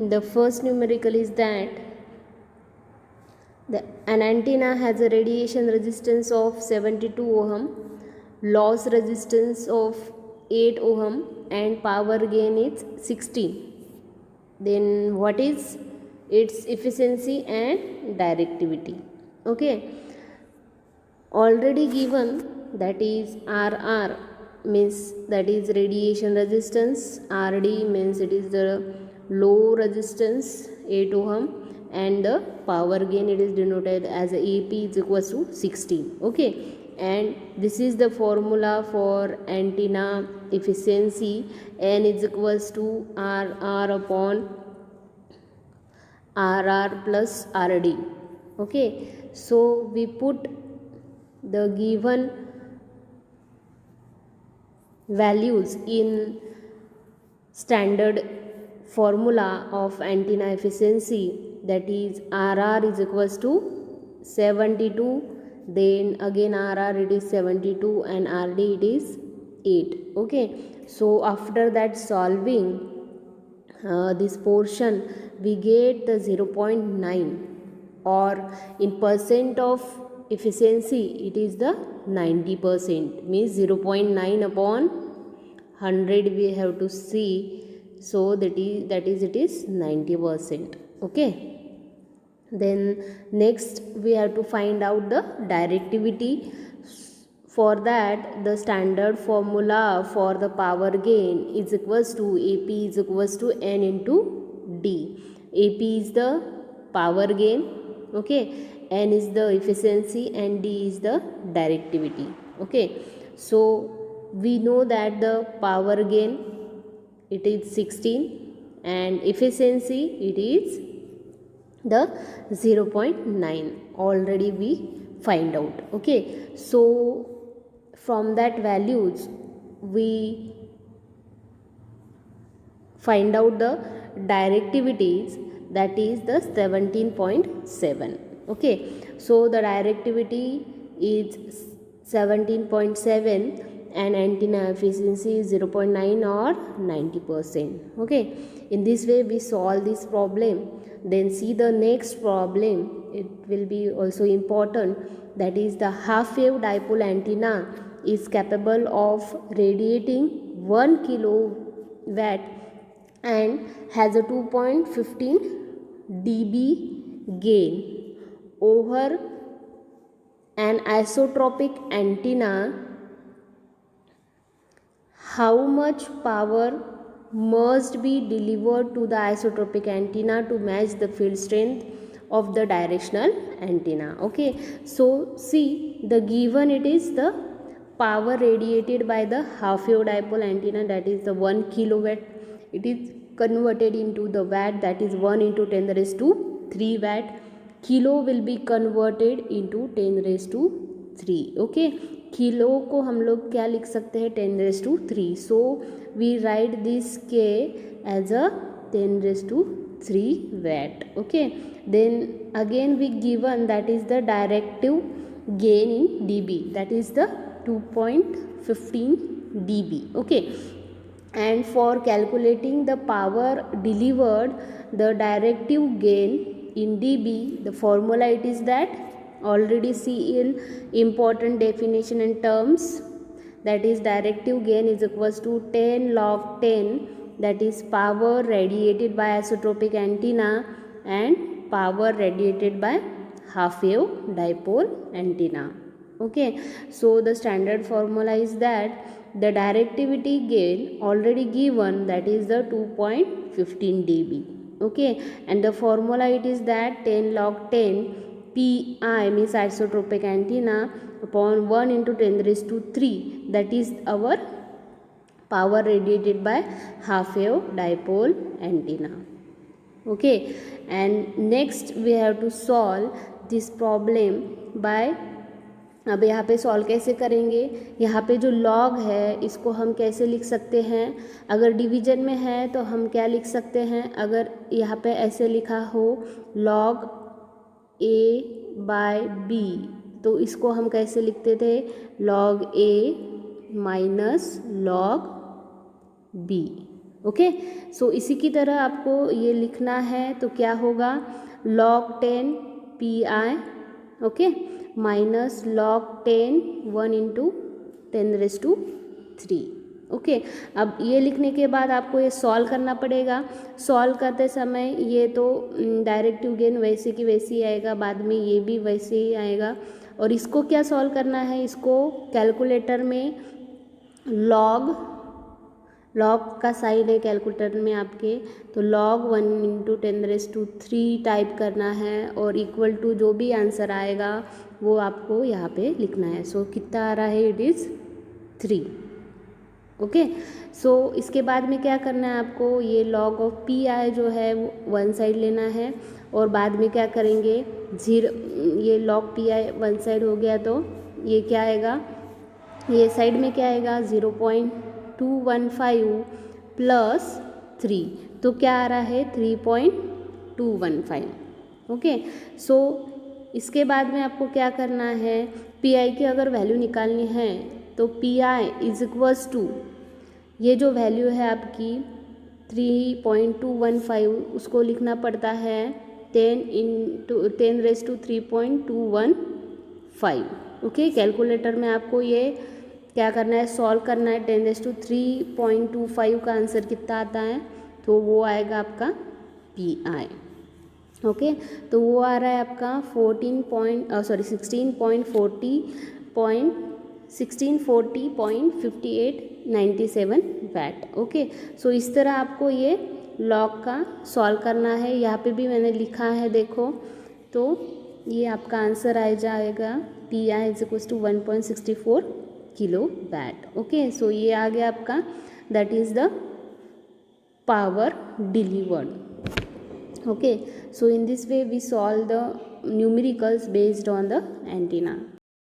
The first numerical is that an antenna has a radiation resistance of 72 ohm, loss resistance of 8 ohm, and power gain is 16. Then what is its efficiency and directivity? Okay, already given, that is RR means that is radiation resistance, RD means it is the low resistance 8 ohm, and the power gain it is denoted as AP is equals to 16. Okay, and this is the formula for antenna efficiency. N is equals to RR upon RR plus RD. Okay, so we put the given values in standard formula of antenna efficiency, that is RR is equals to 72, then again RR it is 72 and RD it is 8. Okay, so after that solving this portion we get the 0.9, or in percent of efficiency it is the 90%, means 0.9 upon 100 we have to see, so that is it is 90%. Okay, then next we have to find out the directivity. For that, the standard formula for the power gain is equals to AP is equals to N into D. AP is the power gain, okay, N is the efficiency, and D is the directivity. Okay, so we know that the power gain it is 16 and efficiency it is the 0.9, already we find out. Okay, so from that values we find out the directivities, that is the 17.7. okay, so the directivity is 17.7 and antenna efficiency is 0.9 or 90%. okay, in this way we solve this problem. Then see the next problem, it will be also important, that is the half wave dipole antenna is capable of radiating 1 kilowatt and has a 2.15 dB gain over an isotropic antenna. How much power must be delivered to the isotropic antenna to match the field strength of the directional antenna? Okay, so see the given, it is the power radiated by the half wave dipole antenna, that is the 1 kilowatt. It is converted into the watt, that is 1 into 10 raised to 3 watt. Kilo will be converted into 10 raised to 3. okay, kilo को हम लोग क्या लिख सकते हैं 10 raised to 3. So we write this K as a 10 raised to 3 watt. okay, then again we given that is the directive gain in dB, that is the 2.15 dB. okay, and for calculating the power delivered, the directive gain in dB, the formula it is that already see in important definition and terms, that is directive gain is equals to 10 log 10, that is power radiated by isotropic antenna and power radiated by half wave dipole antenna. okay, so the standard formula is that the directivity gain already given, that is the 2.15 dB. okay, and the formula it is that 10 log 10 PI means isotropic antenna upon 1 into 10 raised to 3, that is our power radiated by half wave dipole antenna. okay, and next we have to solve this problem by, अब यहाँ पे solve कैसे करेंगे, यहाँ पे जो log है इसको हम कैसे लिख सकते हैं, अगर डिवीजन में है तो हम क्या लिख सकते हैं, अगर यहाँ पे ऐसे लिखा हो लॉग a बाय b, तो इसको हम कैसे लिखते थे, log a minus log b. Okay. So इसी की तरह आपको ये लिखना है, तो क्या होगा, log 10 PI, okay, minus log 10 1 into 10⁻³ okay. अब ये लिखने के बाद आपको ये सॉल्व करना पड़ेगा। सॉल्व करते समय ये तो डायरेक्टिव गेन वैसे की वैसे ही आएगा, बाद में ये भी वैसे ही आएगा। और इसको क्या सॉल्व करना है, इसको कैलकुलेटर में लॉग का साइन है कैलकुलेटर में आपके, तो log 1 इंटू 10⁻³ टाइप करना है और इक्वल टू जो भी आंसर आएगा वो आपको यहाँ पे लिखना है। सो कितना आ रहा है, इट इज़ 3 ओके। सो इसके बाद में क्या करना है आपको, ये log ऑफ PI जो है वो वन साइड लेना है और बाद में क्या करेंगे, ये log PI वन साइड हो गया तो ये क्या आएगा, ये साइड में क्या आएगा 0.215 प्लस 3, तो क्या आ रहा है 3.215 ओके। सो इसके बाद में आपको क्या करना है, PI की अगर वैल्यू निकालनी है तो PI इज इक्वल्स टू, ये जो वैल्यू है आपकी 3.215 उसको लिखना पड़ता है 10⁻³ ओके। कैलकुलेटर में आपको ये क्या करना है, सॉल्व करना है। 10⁻³ का आंसर कितना आता है, तो वो आएगा आपका PI ओके। तो वो आ रहा है आपका 1640.5897 वैट ओके। सो इस तरह आपको ये लॉग का सॉल्व करना है। यहाँ पे भी मैंने लिखा है देखो, तो ये आपका आंसर आ जाएगा PI is equal to 1.64 kilo watt okay. So ये आ गया आपका, that is the power delivered okay. So in this way we solve the numericals based on the antenna.